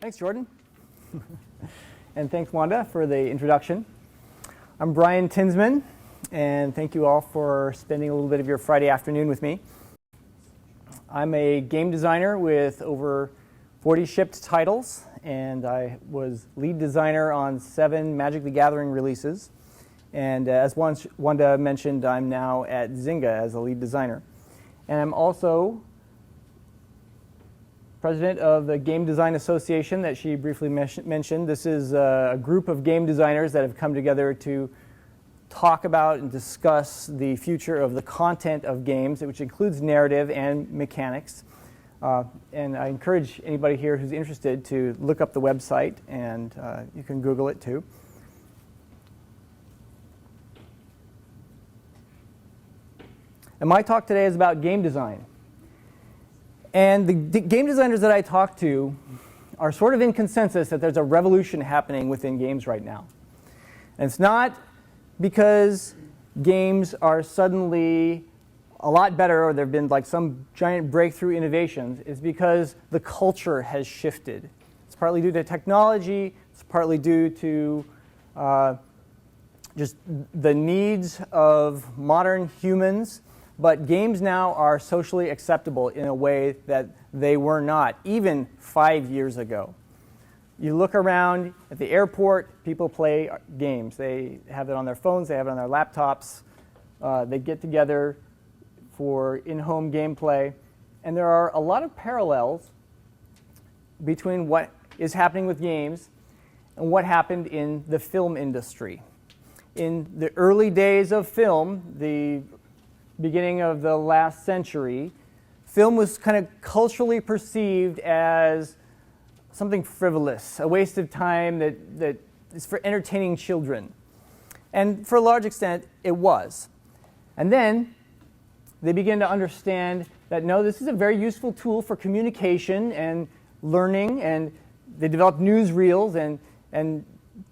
Thanks, Jordan. And thanks, Wanda, for the introduction. I'm Brian Tinsman, and thank you all for spending a little bit of your Friday afternoon with me. I'm a game designer with over 40 shipped titles, and I was lead designer on 7 Magic the Gathering releases. And as Wanda mentioned, I'm now at Zynga as a lead designer. And I'm also president of the Game Design Association that she briefly mentioned. This is a group of game designers that have come together to talk about and discuss the future of the content of games, which includes narrative and mechanics. And I encourage anybody here who's interested to look up the website, and you can Google it too. And my talk today is about game design. And the game designers that I talk to are sort of in consensus that there's a revolution happening within games right now. And it's not because games are suddenly a lot better or there have been like some giant breakthrough innovations. It's because the culture has shifted. It's partly due to technology. It's partly due to just the needs of modern humans. But games now are socially acceptable in a way that they were not, even 5 years ago. You look around at the airport, people play games. They have it on their phones, they have it on their laptops. They get together for in-home gameplay. And there are a lot of parallels between what is happening with games and what happened in the film industry. In the early days of film, the beginning of the last century, film was kind of culturally perceived as something frivolous, a waste of time that is for entertaining children. And for a large extent, it was. And then they began to understand that, no, this is a very useful tool for communication and learning, and they developed newsreels, and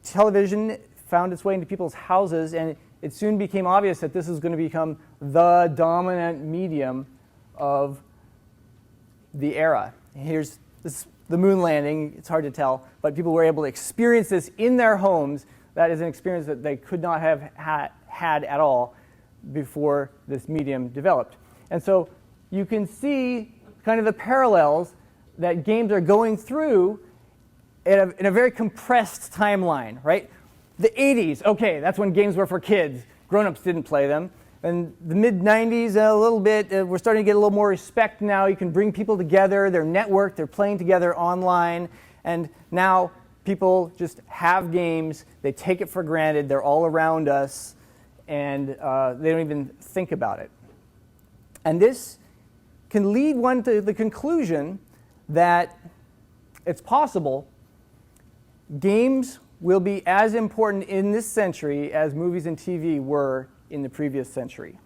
television found its way into people's houses, and it soon became obvious that this is going to become the dominant medium of the era. Here's the moon landing. It's hard to tell, but people were able to experience this in their homes. That is an experience that they could not have had at all before this medium developed. And so you can see kind of the parallels that games are going through in a very compressed timeline, right? The 80s, okay, that's when games were for kids. Grown-ups didn't play them. And the mid-90s, a little bit, we're starting to get a little more respect now. You can bring people together. They're networked. They're playing together online. And now people just have games. They take it for granted. They're all around us. And they don't even think about it. And this can lead one to the conclusion that it's possible games will be as important in this century as movies and TV were in the previous century.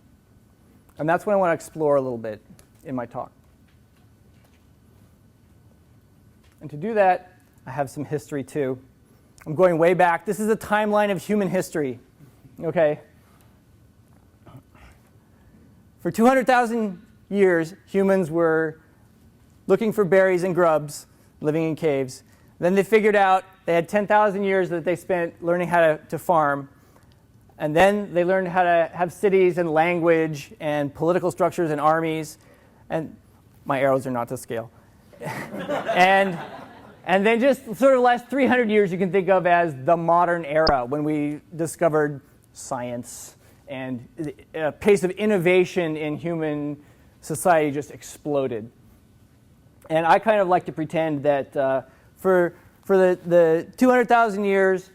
And that's what I want to explore a little bit in my talk. And to do that, I have some history too. I'm going way back. This is a timeline of human history. Okay. For 200,000 years, humans were looking for berries and grubs, living in caves. Then they figured out they had 10,000 years that they spent learning how to farm. And then they learned how to have cities and language and political structures and armies. And my arrows are not to scale. and then just sort of the last 300 years you can think of as the modern era, when we discovered science and a pace of innovation in human society just exploded. And I kind of like to pretend that for the 200,000 years,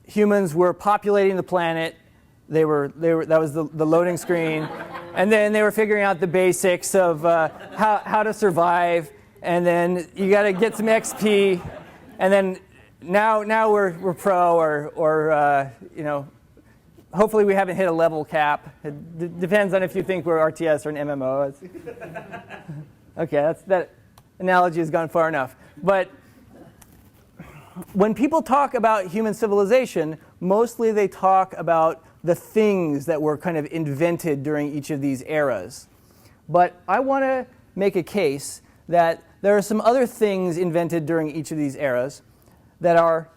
humans were populating the planet. That was the loading screen. And then they were figuring out the basics of how to survive. And then you got to get some XP. And then now we're pro, or you know, hopefully we haven't hit a level cap. It depends on if you think we're RTS or an MMO. Okay, that analogy has gone far enough. But when people talk about human civilization, mostly they talk about the things that were kind of invented during each of these eras. But I want to make a case that there are some other things invented during each of these eras that are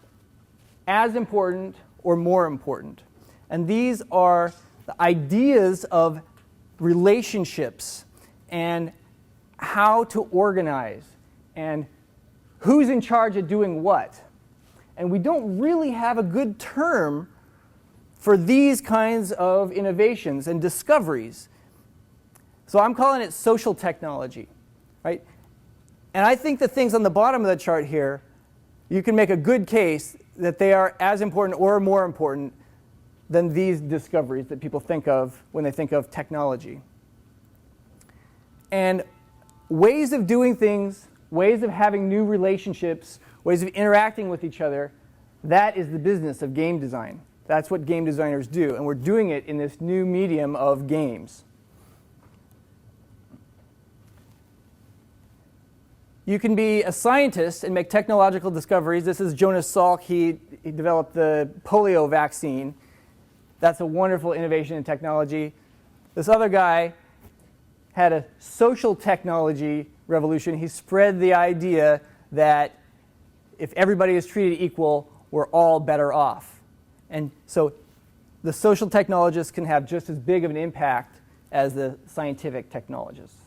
as important or more important. And these are the ideas of relationships and how to organize and who's in charge of doing what. And we don't really have a good term for these kinds of innovations and discoveries. So I'm calling it social technology, right? And I think the things on the bottom of the chart here, you can make a good case that they are as important or more important than these discoveries that people think of when they think of technology. And ways of doing things, ways of having new relationships, ways of interacting with each other, that is the business of game design. That's what game designers do, and we're doing it in this new medium of games. You can be a scientist and make technological discoveries. This is Jonas Salk. He developed the polio vaccine. That's a wonderful innovation in technology. This other guy had a social technology revolution. He spread the idea that if everybody is treated equal, we're all better off. And so the social technologists can have just as big of an impact as the scientific technologists.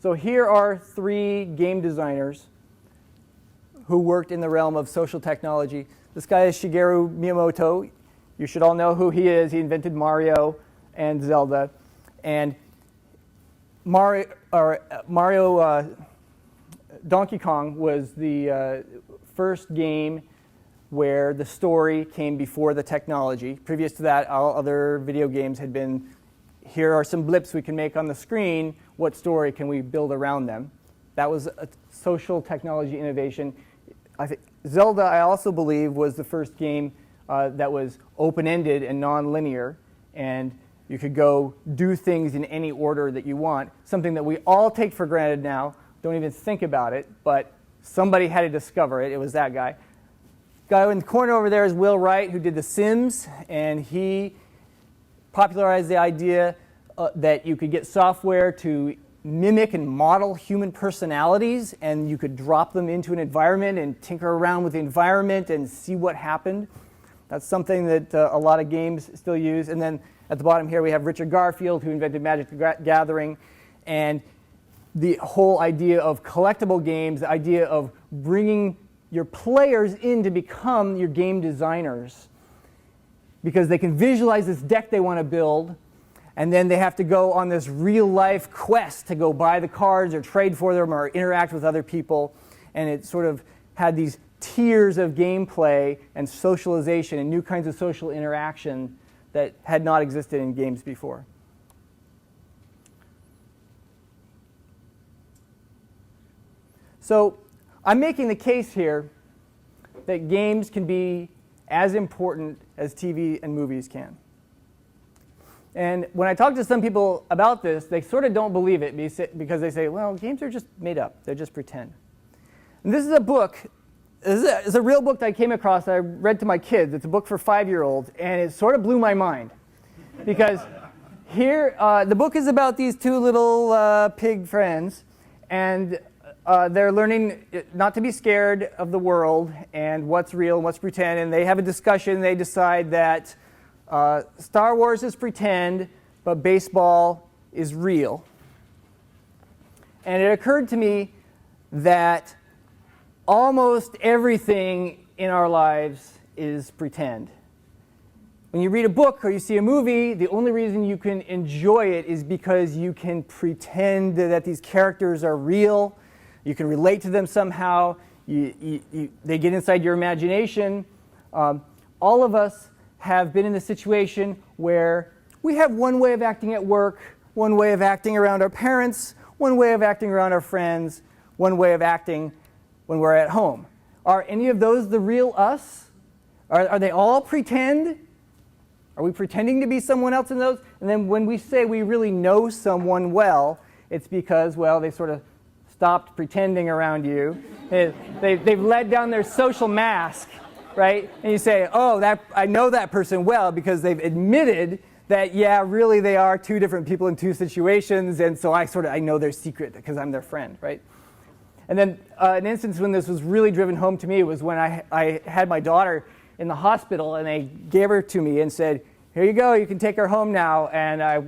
So here are 3 game designers who worked in the realm of social technology. This guy is Shigeru Miyamoto. You should all know who he is. He invented Mario and Zelda. And Donkey Kong was the first game where the story came before the technology. Previous to that, all other video games had been, here are some blips we can make on the screen. What story can we build around them? That was a social technology innovation. I think Zelda, I also believe, was the first game that was open-ended and non-linear, and you could go do things in any order that you want, something that we all take for granted now, don't even think about it, but somebody had to discover it. It was that guy. Guy in the corner over there is Will Wright, who did The Sims, and he popularized the idea that you could get software to mimic and model human personalities, and you could drop them into an environment and tinker around with the environment and see what happened. That's something that a lot of games still use. And then at the bottom here we have Richard Garfield, who invented Magic the Gathering, and the whole idea of collectible games, the idea of bringing your players in to become your game designers, because they can visualize this deck they want to build, and then they have to go on this real-life quest to go buy the cards or trade for them or interact with other people. And it sort of had these tiers of gameplay and socialization and new kinds of social interaction that had not existed in games before. So I'm making the case here that games can be as important as TV and movies can. And when I talk to some people about this, they sort of don't believe it because they say, well, games are just made up. They're just pretend. And this is a book. This is a real book that I came across that I read to my kids. It's a book for 5-year-olds, and it sort of blew my mind. Because here, the book is about these 2 little pig friends, and they're learning not to be scared of the world and what's real and what's pretend. And they have a discussion. They decide that Star Wars is pretend, but baseball is real. And it occurred to me that almost everything in our lives is pretend. When you read a book or you see a movie, the only reason you can enjoy it is because you can pretend that these characters are real. You can relate to them somehow. They get inside your imagination. All of us have been in the situation where we have one way of acting at work, one way of acting around our parents, one way of acting around our friends, one way of acting when we're at home. Are any of those the real us? Are they all pretend? Are we pretending to be someone else in those? And then when we say we really know someone well, it's because, well, they sort of stopped pretending around you. They've let down their social mask, right? And you say, oh, I know that person well because they've admitted that, yeah, really they are two different people in two situations, and so I know their secret because I'm their friend, right? And then an instance when this was really driven home to me was when I had my daughter in the hospital, and they gave her to me and said, here you go, you can take her home now. And I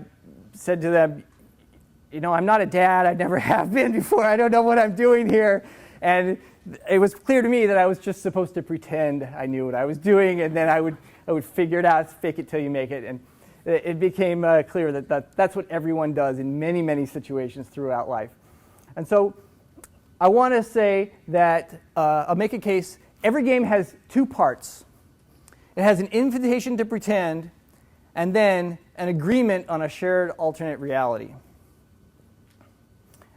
said to them, I'm not a dad, I never have been before, I don't know what I'm doing here. And it was clear to me that I was just supposed to pretend I knew what I was doing, and then I would figure it out, fake it till you make it. And it became clear that that's what everyone does in many, many situations throughout life. And so I want to say that I'll make a case. Every game has two parts. It has an invitation to pretend, and then an agreement on a shared alternate reality.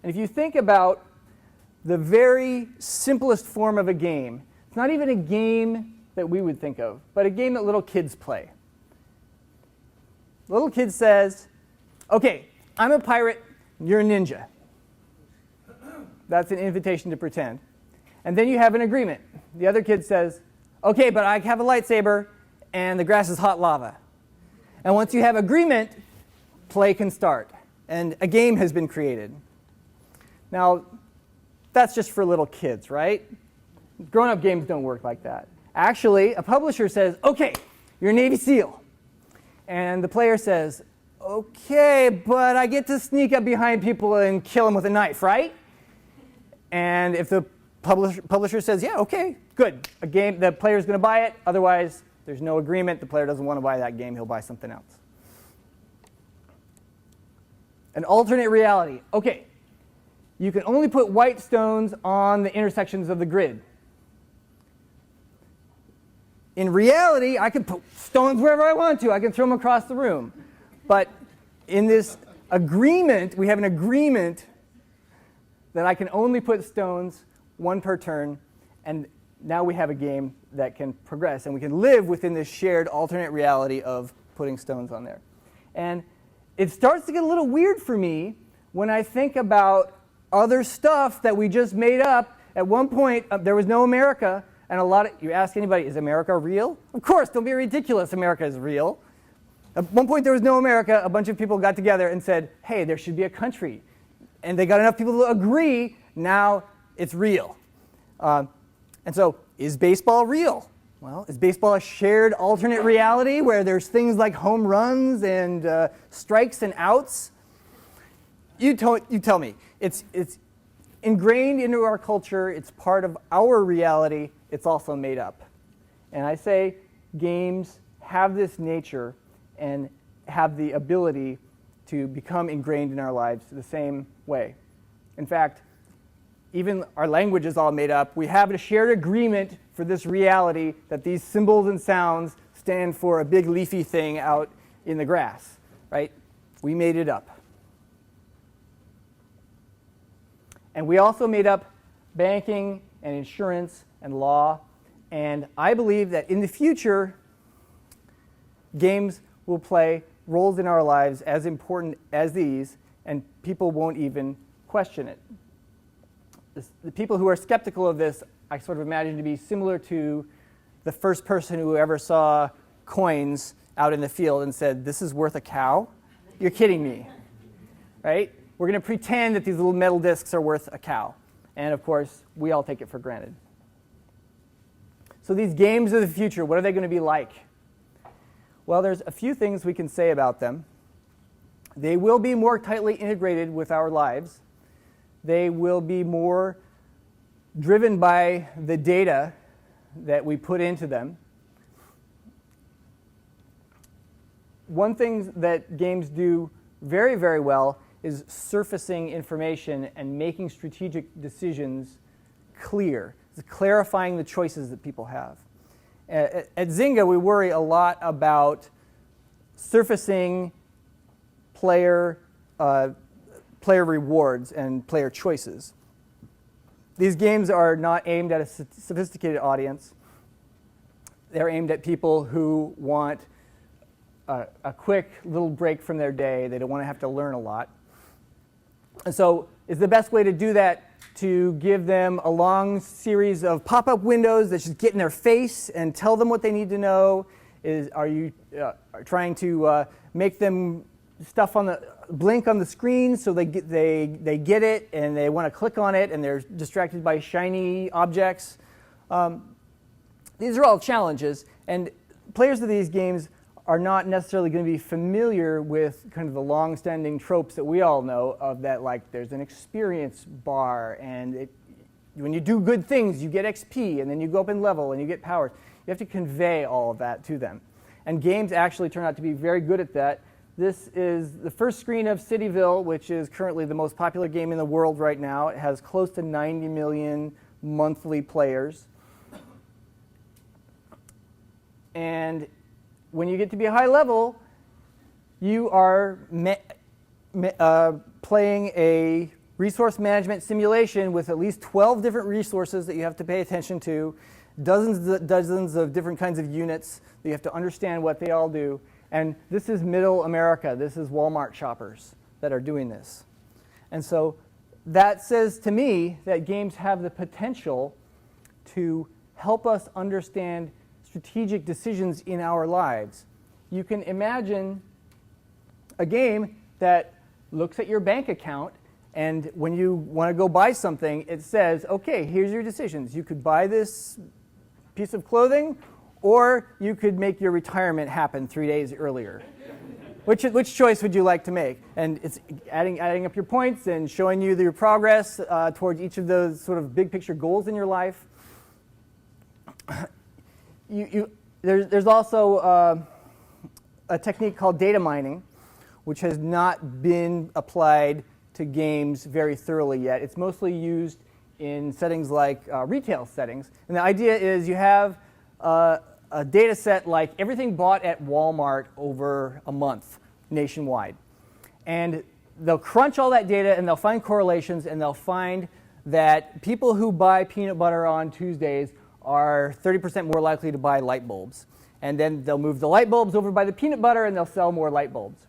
And if you think about the very simplest form of a game, it's not even a game that we would think of, but a game that little kids play. Little kid says, okay, I'm a pirate, you're a ninja. That's an invitation to pretend. And then you have an agreement. The other kid says, okay, but I have a lightsaber, and the grass is hot lava. And once you have agreement, play can start. And a game has been created. Now, that's just for little kids, right? Grown-up games don't work like that. Actually, a publisher says, okay, you're a Navy SEAL. And the player says, okay, but I get to sneak up behind people and kill them with a knife, right? And if the publisher says, yeah, okay, good. A game, the player's going to buy it. Otherwise, there's no agreement. The player doesn't want to buy that game. He'll buy something else. An alternate reality. Okay, you can only put white stones on the intersections of the grid. In reality, I can put stones wherever I want to. I can throw them across the room. But in this agreement, we have an agreement that I can only put stones, one per turn, and now we have a game that can progress, and we can live within this shared alternate reality of putting stones on there. And it starts to get a little weird for me when I think about other stuff that we just made up. At one point, there was no America, and you ask anybody, is America real? Of course, don't be ridiculous, America is real. At one point, there was no America. A bunch of people got together and said, hey, there should be a country. And they got enough people to agree, now it's real. And so, is baseball real? Well, is baseball a shared alternate reality where there's things like home runs and strikes and outs? You tell me. It's ingrained into our culture. It's part of our reality. It's also made up. And I say games have this nature and have the ability to become ingrained in our lives the same way. In fact, even our language is all made up. We have a shared agreement for this reality that these symbols and sounds stand for a big leafy thing out in the grass, right? We made it up. And we also made up banking and insurance and law. And I believe that in the future, games will play roles in our lives as important as these, and people won't even question it. The people who are skeptical of this, I sort of imagine to be similar to the first person who ever saw coins out in the field and said, this is worth a cow? You're kidding me, right? We're going to pretend that these little metal discs are worth a cow. And of course, we all take it for granted. So these games of the future, what are they going to be like? Well, there's a few things we can say about them. They will be more tightly integrated with our lives. They will be more driven by the data that we put into them. One thing that games do very, very well is surfacing information and making strategic decisions clear. It's clarifying the choices that people have. At Zynga, we worry a lot about surfacing player rewards and player choices. These games are not aimed at a sophisticated audience. They're aimed at people who want a quick little break from their day. They don't want to have to learn a lot. And so is the best way to do that to give them a long series of pop-up windows that just get in their face and tell them what they need to know? Are you trying to make them stuff on the blink on the screen so they get it and they want to click on it and they're distracted by shiny objects? These are all challenges, and players of these games are not necessarily going to be familiar with kind of the long-standing tropes that we all know of, that like there's an experience bar, and when you do good things you get XP, and then you go up in level and you get powers. You have to convey all of that to them. And games actually turn out to be very good at that. This is the first screen of Cityville, which is currently the most popular game in the world right now. It has close to 90 million monthly players. And when you get to be a high level, you are playing a resource management simulation with at least 12 different resources that you have to pay attention to, dozens of different kinds of units that you have to understand what they all do. And this is middle America. This is Walmart shoppers that are doing this. And so that says to me that games have the potential to help us understand strategic decisions in our lives. You can imagine a game that looks at your bank account, and when you want to go buy something, it says, okay, here's your decisions. You could buy this piece of clothing, or you could make your retirement happen 3 days earlier. Which choice would you like to make? And it's adding up your points and showing you your progress towards each of those sort of big picture goals in your life. There's also a technique called data mining, which has not been applied to games very thoroughly yet. It's mostly used in settings like retail settings. And the idea is you have a data set like everything bought at Walmart over a month nationwide. And they'll crunch all that data and they'll find correlations, and they'll find that people who buy peanut butter on Tuesdays are 30% more likely to buy light bulbs. And then they'll move the light bulbs over by the peanut butter and they'll sell more light bulbs.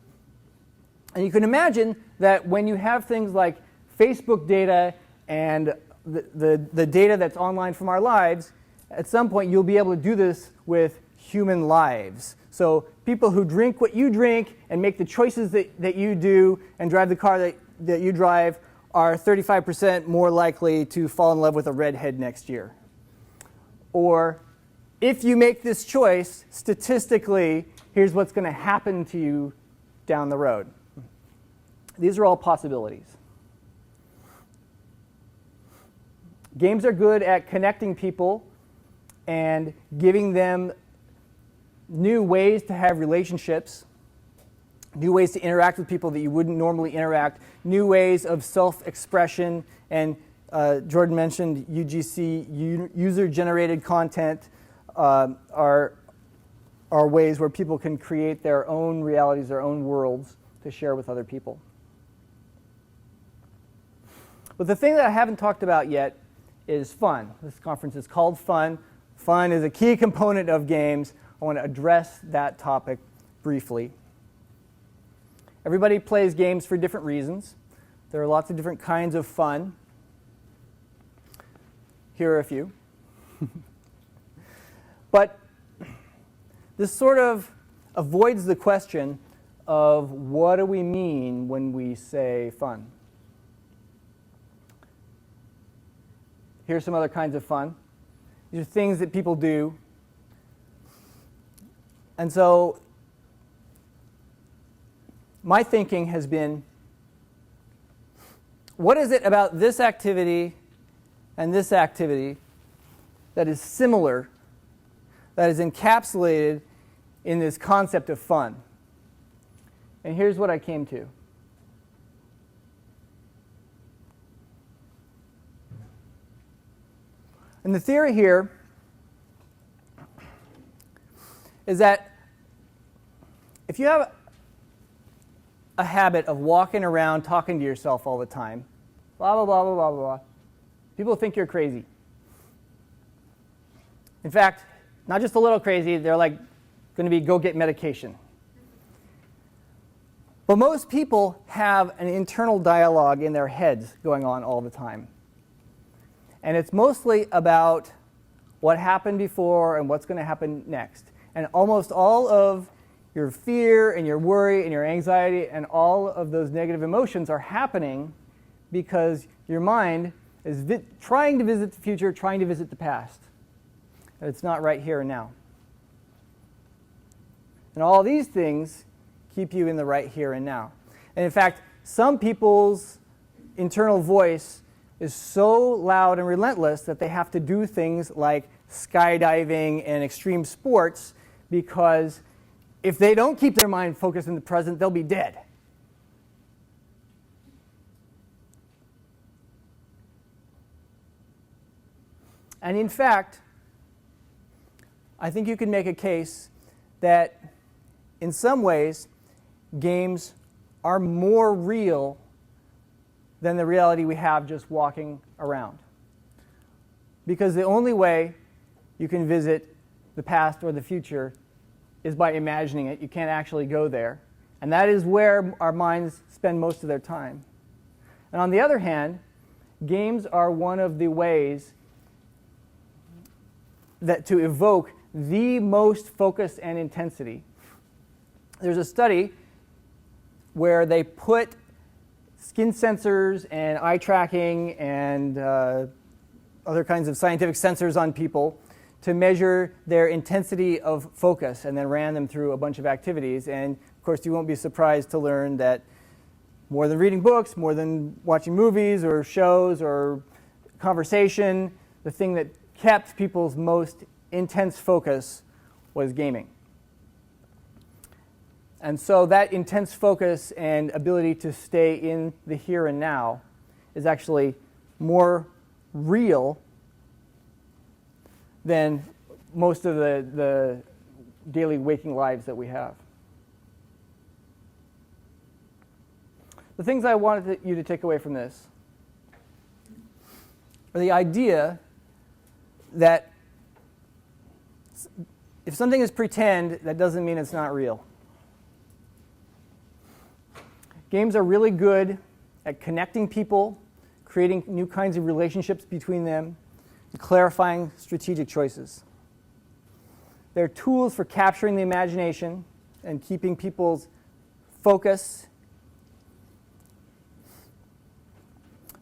And you can imagine that when you have things like Facebook data and the data that's online from our lives, at some point you'll be able to do this with human lives. So people who drink what you drink and make the choices that you do and drive the car that you drive are 35% more likely to fall in love with a redhead next year. Or if you make this choice, statistically, here's what's going to happen to you down the road. These are all possibilities. Games are good at connecting people and giving them new ways to have relationships, new ways to interact with people that you wouldn't normally interact, new ways of self-expression, and Jordan mentioned UGC, user-generated content, are ways where people can create their own realities, their own worlds to share with other people. But the thing that I haven't talked about yet is fun. This conference is called Fun. Fun is a key component of games. I want to address that topic briefly. Everybody plays games for different reasons. There are lots of different kinds of fun. Here are a few. But this sort of avoids the question of what do we mean when we say fun. Here's some other kinds of fun. These are things that people do. And so my thinking has been, what is it about this activity and this activity that is similar, that is encapsulated in this concept of fun? And here's what I came to. And the theory here is that if you have a habit of walking around talking to yourself all the time, blah, blah, blah, blah, blah, blah, people think you're crazy. In fact, not just a little crazy, they're like going to be go get medication. But most people have an internal dialogue in their heads going on all the time. And it's mostly about what happened before and what's going to happen next. And almost all of your fear and your worry and your anxiety and all of those negative emotions are happening because your mind is trying to visit the future, trying to visit the past. And it's not right here and now. And all these things keep you in the right here and now. And in fact, some people's internal voice is so loud and relentless that they have to do things like skydiving and extreme sports, because if they don't keep their mind focused in the present, they'll be dead. And in fact, I think you can make a case that in some ways, games are more real than the reality we have just walking around. Because the only way you can visit the past or the future is by imagining it. You can't actually go there. And that is where our minds spend most of their time. And on the other hand, games are one of the ways that to evoke the most focus and intensity. There's a study where they put skin sensors and eye tracking and other kinds of scientific sensors on people to measure their intensity of focus, and then ran them through a bunch of activities. And of course, you won't be surprised to learn that more than reading books, more than watching movies or shows or conversation, the thing that kept people's most intense focus was gaming. And so that intense focus and ability to stay in the here and now is actually more real than most of the daily waking lives that we have. The things I wanted you to take away from this are the idea that if something is pretend, that doesn't mean it's not real. Games are really good at connecting people, creating new kinds of relationships between them, and clarifying strategic choices. They're tools for capturing the imagination and keeping people's focus.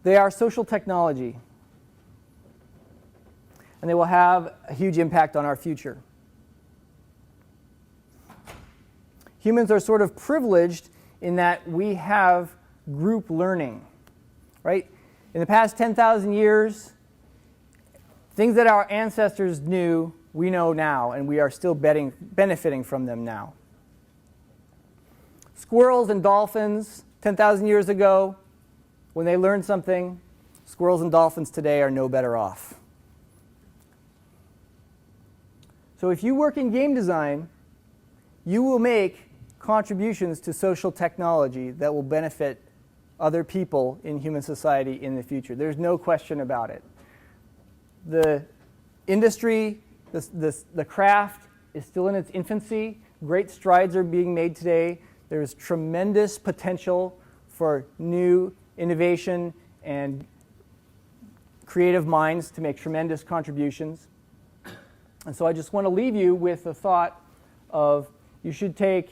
They are social technology, and they will have a huge impact on our future. Humans are sort of privileged in that we have group learning, right? In the past 10,000 years, things that our ancestors knew, we know now, and we are still benefiting from them now. Squirrels and dolphins, 10,000 years ago, when they learned something, squirrels and dolphins today are no better off. So if you work in game design, you will make contributions to social technology that will benefit other people in human society in the future. There's no question about it. The industry, the craft is still in its infancy. Great strides are being made today. There's tremendous potential for new innovation and creative minds to make tremendous contributions. And so I just want to leave you with the thought of you should take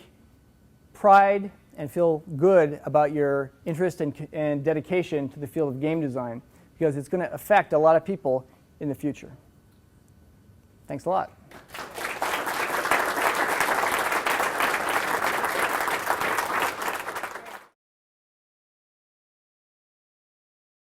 pride and feel good about your interest and dedication to the field of game design, because it's going to affect a lot of people in the future. Thanks a lot.